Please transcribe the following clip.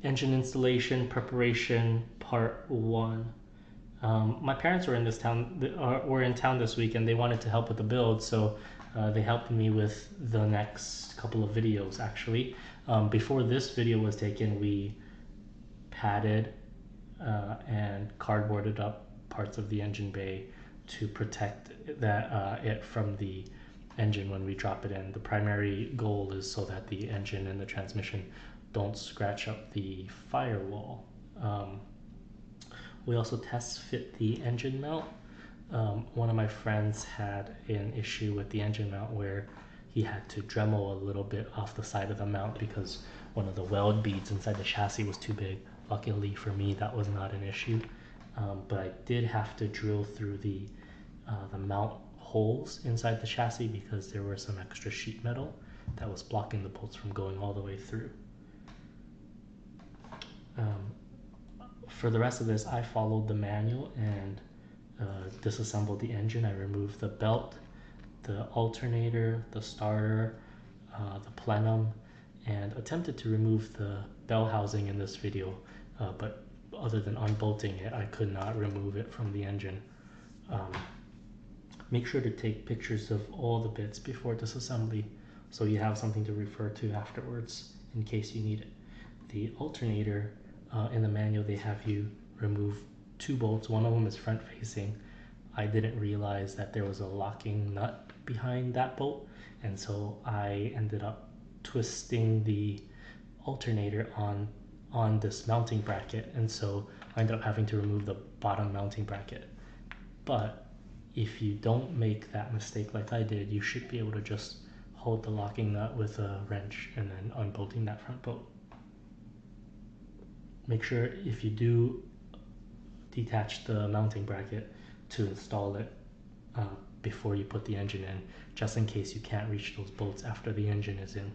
Engine installation preparation part 1. My parents were in town this week, and they wanted to help with the build, so they helped me with the next couple of videos actually. Before this video was taken, we padded and cardboarded up parts of the engine bay to protect it from the engine when we drop it in. The primary goal is so that the engine and the transmission don't scratch up the firewall. We also test fit the engine mount. One of my friends had an issue with the engine mount where he had to Dremel a little bit off the side of the mount because one of the weld beads inside the chassis was too big. Luckily for me, that was not an issue. But I did have to drill through the mount holes inside the chassis because there was some extra sheet metal that was blocking the bolts from going all the way through. For the rest of this, I followed the manual and disassembled the engine. I removed the belt, the alternator, the starter, the plenum, and attempted to remove the bell housing in this video, but other than unbolting it, I could not remove it from the engine. Make sure to take pictures of all the bits before disassembly so you have something to refer to afterwards in case you need it. The alternator, in the manual they have you remove 2 bolts. One of them is front facing. I didn't realize that there was a locking nut behind that bolt, and so I ended up twisting the alternator on this mounting bracket, and so I ended up having to remove the bottom mounting bracket. But if you don't make that mistake like I did, you should be able to just hold the locking nut with a wrench and then unbolting that front bolt. Make sure if you do detach the mounting bracket to install it before you put the engine in, just in case you can't reach those bolts after the engine is in.